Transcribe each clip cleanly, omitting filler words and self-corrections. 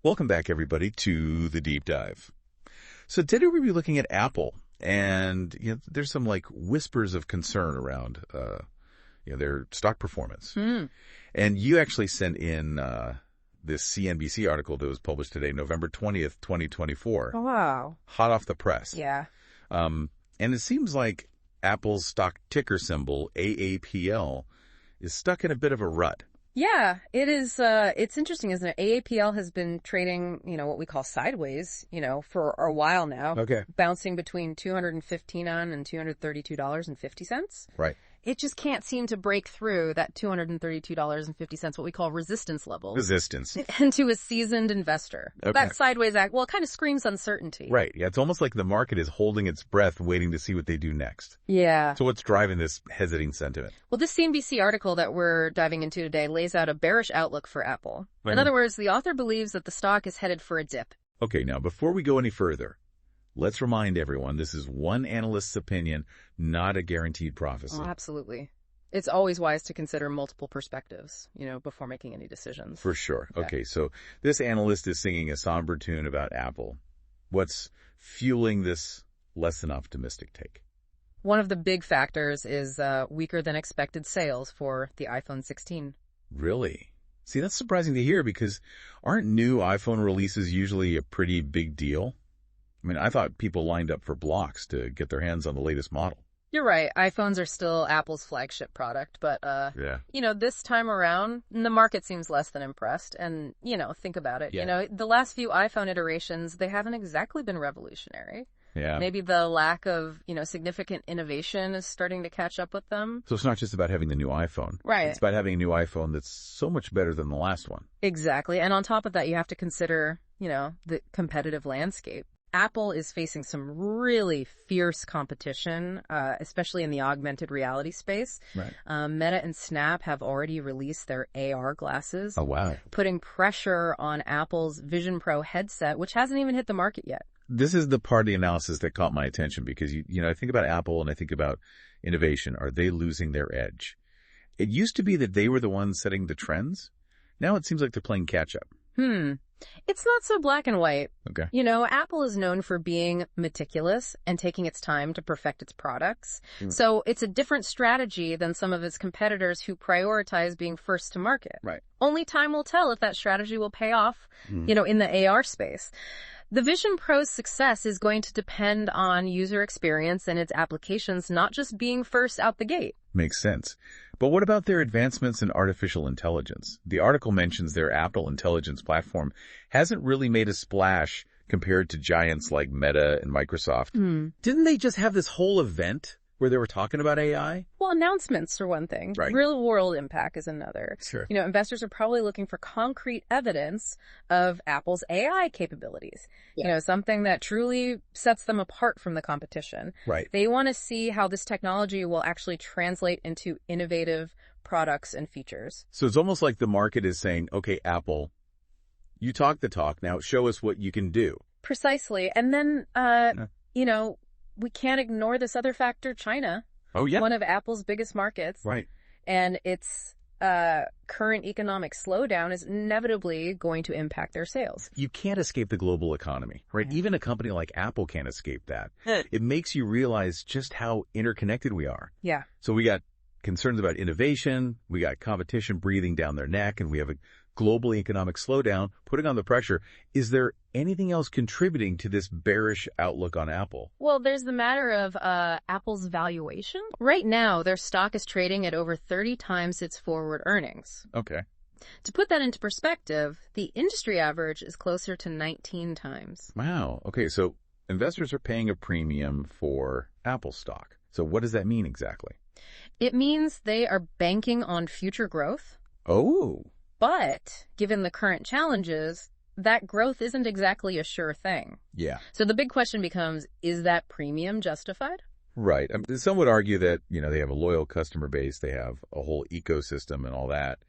Welcome back, everybody, to the deep dive. So today we'll be looking at Apple, and there's some whispers of concern around their stock performance. And you actually sent in this CNBC article that was published today, November 20th, 2024. Oh, wow. Hot off the press. Yeah. And it seems like Apple's stock ticker symbol, AAPL, is stuck in a bit of a rut. Yeah, it is. It's interesting, isn't it? AAPL has been trading, what we call sideways, for a while now. Okay. Bouncing between $215 and $232.50. Right. It just can't seem to break through that $232.50, what we call resistance level. Resistance. And to a seasoned investor. Okay. That sideways act, it kind of screams uncertainty. Right. Yeah, it's almost like the market is holding its breath, waiting to see what they do next. Yeah. So what's driving this hesitating sentiment? Well, this CNBC article that we're diving into today lays out a bearish outlook for Apple. In other words, the author believes that the stock is headed for a dip. Okay, now before we go any further, let's remind everyone this is one analyst's opinion, not a guaranteed prophecy. Oh, absolutely. It's always wise to consider multiple perspectives, before making any decisions. For sure. Yeah. Okay, so this analyst is singing a somber tune about Apple. What's fueling this less than optimistic take? One of the big factors is weaker than expected sales for the iPhone 16. Really? See, that's surprising to hear because aren't new iPhone releases usually a pretty big deal? I mean, I thought people lined up for blocks to get their hands on the latest model. You're right. iPhones are still Apple's flagship product, but, this time around, the market seems less than impressed. And, think about it. Yeah. The last few iPhone iterations, they haven't exactly been revolutionary. Yeah. Maybe the lack of, significant innovation is starting to catch up with them. So it's not just about having the new iPhone. Right. It's about having a new iPhone that's so much better than the last one. Exactly. And on top of that, you have to consider, the competitive landscape. Apple is facing some really fierce competition, especially in the augmented reality space. Right. Meta and Snap have already released their AR glasses. Oh, wow. Putting pressure on Apple's Vision Pro headset, which hasn't even hit the market yet. This is the part of the analysis that caught my attention because, I think about Apple and I think about innovation. Are they losing their edge? It used to be that they were the ones setting the trends. Now it seems like they're playing catch up. It's not so black and white. Okay. Apple is known for being meticulous and taking its time to perfect its products. So it's a different strategy than some of its competitors who prioritize being first to market. Right. Only time will tell if that strategy will pay off, in the AR space. The Vision Pro's success is going to depend on user experience and its applications not just being first out the gate. Makes sense. But what about their advancements in artificial intelligence? The article mentions their Apple Intelligence platform hasn't really made a splash compared to giants like Meta and Microsoft. Didn't they just have this whole event where they were talking about AI? Well, announcements are one thing. Right. Real world impact is another. Sure. Investors are probably looking for concrete evidence of Apple's AI capabilities. Something that truly sets them apart from the competition. Right. They want to see how this technology will actually translate into innovative products and features. So it's almost like the market is saying, okay, Apple, you talk the talk. Now show us what you can do. Precisely. And then, we can't ignore this other factor, China. Oh, yeah. One of Apple's biggest markets. Right. And its current economic slowdown is inevitably going to impact their sales. You can't escape the global economy, right? Even a company like Apple can't escape that. It makes you realize just how interconnected we are. Yeah. So we got concerns about innovation, we got competition breathing down their neck, and we have a global economic slowdown putting on the pressure. Is there anything else contributing to this bearish outlook on Apple? Well, there's the matter of Apple's valuation. Right now, their stock is trading at over 30 times its forward earnings. Okay. To put that into perspective, the industry average is closer to 19 times. Wow. Okay, so investors are paying a premium for Apple stock. So what does that mean exactly? It means they are banking on future growth. Oh. But given the current challenges, that growth isn't exactly a sure thing. Yeah. So the big question becomes, is that premium justified? Right. Some would argue that, they have a loyal customer base, they have a whole ecosystem and all that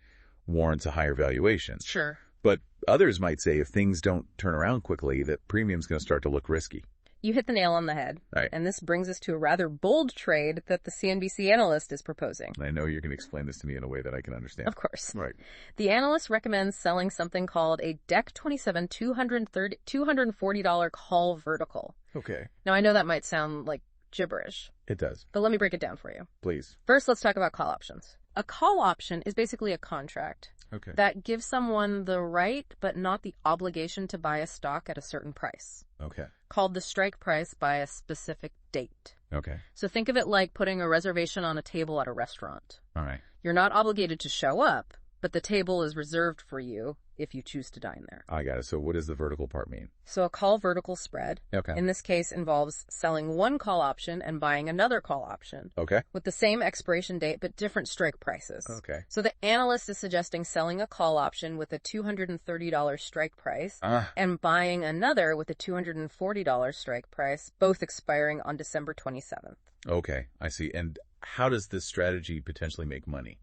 warrants a higher valuation. Sure. But others might say if things don't turn around quickly, that premium's going to start to look risky. You hit the nail on the head. Right. And this brings us to a rather bold trade that the CNBC analyst is proposing. I know you're going to explain this to me in a way that I can understand. Of course. Right. The analyst recommends selling something called a Dec 27 $240 call vertical. Okay. Now, I know that might sound like gibberish. It does. But let me break it down for you. Please. First, let's talk about call options. A call option is basically a contract that gives someone the right but not the obligation to buy a stock at a certain price. Okay. Called the strike price by a specific date. Okay. So think of it like putting a reservation on a table at a restaurant. All right. You're not obligated to show up, but the table is reserved for you if you choose to dine there. I got it. So what does the vertical part mean? So a call vertical spread, in this case, involves selling one call option and buying another call option. Okay. With the same expiration date, but different strike prices. Okay. So the analyst is suggesting selling a call option with a $230 strike price and buying another with a $240 strike price, both expiring on December 27th. Okay. I see. And how does this strategy potentially make money?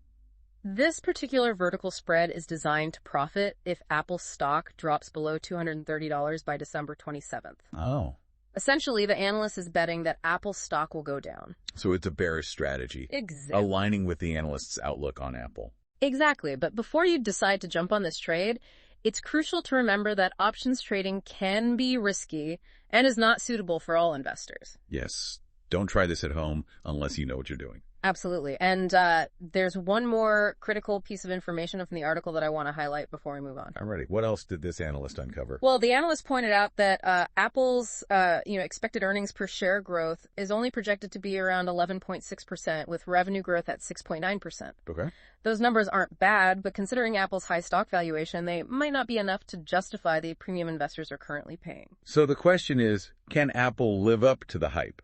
This particular vertical spread is designed to profit if Apple's stock drops below $230 by December 27th. Oh. Essentially, the analyst is betting that Apple's stock will go down. So it's a bearish strategy. Exactly. Aligning with the analyst's outlook on Apple. Exactly. But before you decide to jump on this trade, it's crucial to remember that options trading can be risky and is not suitable for all investors. Yes. Don't try this at home unless you know what you're doing. Absolutely. And there's one more critical piece of information from the article that I want to highlight before we move on. I'm ready. What else did this analyst uncover? Well, the analyst pointed out that Apple's expected earnings per share growth is only projected to be around 11.6%, with revenue growth at 6.9%. Okay. Those numbers aren't bad, but considering Apple's high stock valuation, they might not be enough to justify the premium investors are currently paying. So the question is, can Apple live up to the hype?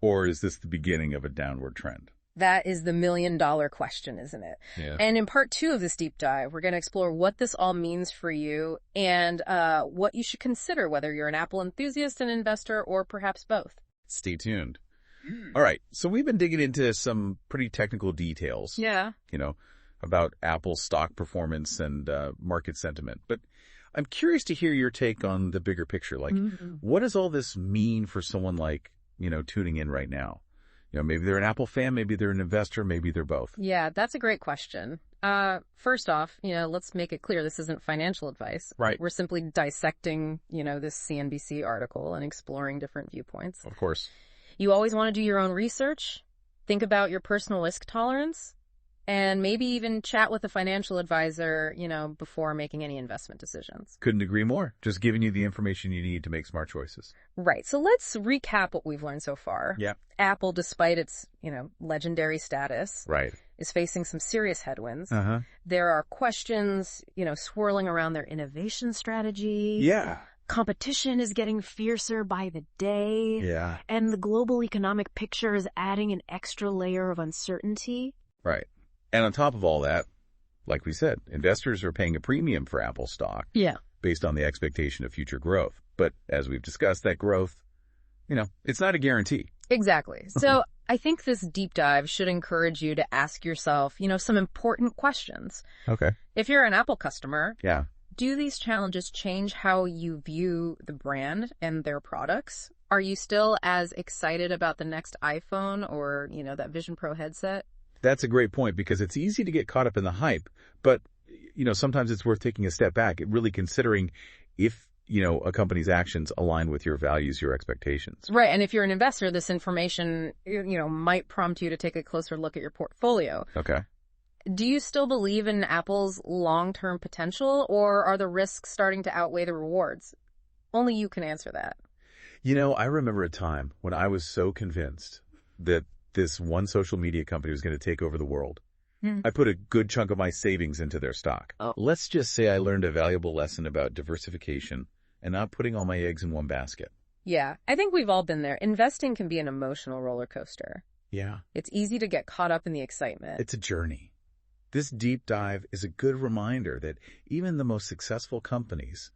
Or is this the beginning of a downward trend? That is the million-dollar question, isn't it? Yeah. And in part 2 of this deep dive, we're going to explore what this all means for you and what you should consider, whether you're an Apple enthusiast, an investor, or perhaps both. Stay tuned. All right. So we've been digging into some pretty technical details. Yeah. About Apple's stock performance and market sentiment. But I'm curious to hear your take on the bigger picture. Like, what does all this mean for someone like, tuning in right now? Maybe they're an Apple fan, maybe they're an investor, maybe they're both. Yeah, that's a great question. First off, let's make it clear this isn't financial advice. Right. We're simply dissecting, this CNBC article and exploring different viewpoints. Of course. You always want to do your own research, think about your personal risk tolerance, and maybe even chat with a financial advisor, before making any investment decisions. Couldn't agree more. Just giving you the information you need to make smart choices. Right. So let's recap what we've learned so far. Yeah. Apple, despite its, legendary status, right, is facing some serious headwinds. Uh-huh. There are questions, swirling around their innovation strategy. Yeah. Competition is getting fiercer by the day. Yeah. And the global economic picture is adding an extra layer of uncertainty. Right. And on top of all that, like we said, investors are paying a premium for Apple stock. Yeah. Based on the expectation of future growth. But as we've discussed, that growth, it's not a guarantee. Exactly. So I think this deep dive should encourage you to ask yourself, some important questions. Okay. If you're an Apple customer, yeah, do these challenges change how you view the brand and their products? Are you still as excited about the next iPhone or, that Vision Pro headset? That's a great point, because it's easy to get caught up in the hype, but, sometimes it's worth taking a step back and really considering if, a company's actions align with your values, your expectations. Right. And if you're an investor, this information, might prompt you to take a closer look at your portfolio. Okay. Do you still believe in Apple's long-term potential, or are the risks starting to outweigh the rewards? Only you can answer that. I remember a time when I was so convinced that this one social media company was going to take over the world. I put a good chunk of my savings into their stock. Oh. Let's just say I learned a valuable lesson about diversification and not putting all my eggs in one basket. Yeah, I think we've all been there. Investing can be an emotional roller coaster. Yeah. It's easy to get caught up in the excitement. It's a journey. This deep dive is a good reminder that even the most successful companies,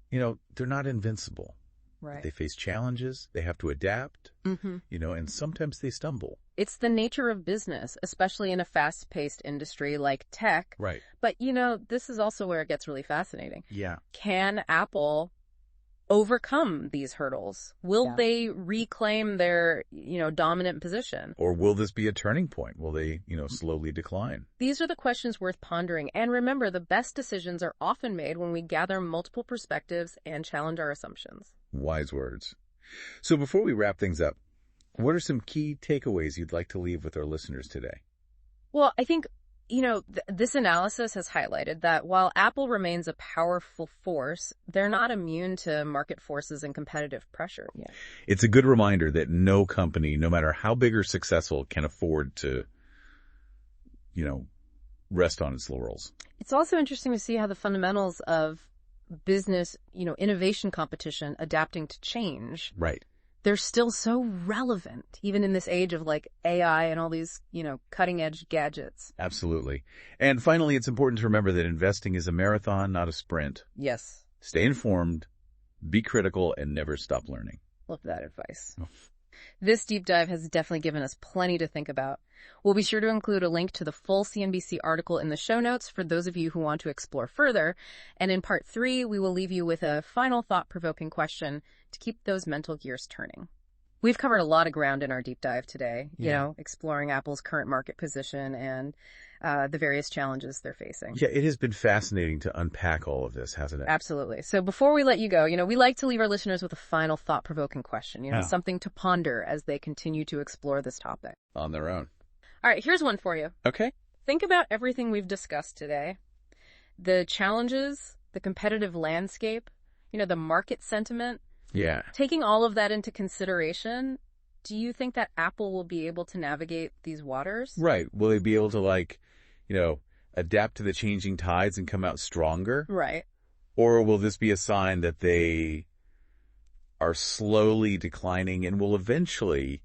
they're not invincible. Right. They face challenges, they have to adapt, and sometimes they stumble. It's the nature of business, especially in a fast-paced industry like tech. Right. But, this is also where it gets really fascinating. Yeah. Can Apple overcome these hurdles? Will they reclaim their, dominant position? Or will this be a turning point? Will they, slowly decline? These are the questions worth pondering. And remember, the best decisions are often made when we gather multiple perspectives and challenge our assumptions. Wise words. So before we wrap things up, what are some key takeaways you'd like to leave with our listeners today? Well, I think, this analysis has highlighted that while Apple remains a powerful force, they're not immune to market forces and competitive pressure. Yeah. It's a good reminder that no company, no matter how big or successful, can afford to, rest on its laurels. It's also interesting to see how the fundamentals of business, innovation competition adapting to change. Right. They're still so relevant, even in this age of like AI and all these, cutting edge gadgets. Absolutely. And finally, it's important to remember that investing is a marathon, not a sprint. Yes. Stay informed, be critical, and never stop learning. Love that advice. This deep dive has definitely given us plenty to think about. We'll be sure to include a link to the full CNBC article in the show notes for those of you who want to explore further. And in part 3, we will leave you with a final thought-provoking question to keep those mental gears turning. We've covered a lot of ground in our deep dive today, exploring Apple's current market position and the various challenges they're facing. Yeah, it has been fascinating to unpack all of this, hasn't it? Absolutely. So before we let you go, we like to leave our listeners with a final thought-provoking question, something to ponder as they continue to explore this topic. On their own. All right, here's one for you. Okay. Think about everything we've discussed today. The challenges, the competitive landscape, the market sentiment. Yeah. Taking all of that into consideration, do you think that Apple will be able to navigate these waters? Right. Will they be able to, adapt to the changing tides and come out stronger? Right. Or will this be a sign that they are slowly declining and will eventually,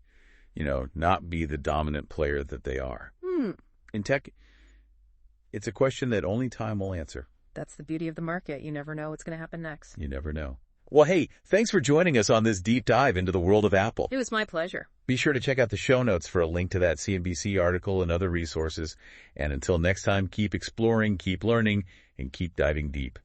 not be the dominant player that they are? In tech, it's a question that only time will answer. That's the beauty of the market. You never know what's going to happen next. You never know. Well, hey, thanks for joining us on this deep dive into the world of Apple. It was my pleasure. Be sure to check out the show notes for a link to that CNBC article and other resources. And until next time, keep exploring, keep learning, and keep diving deep.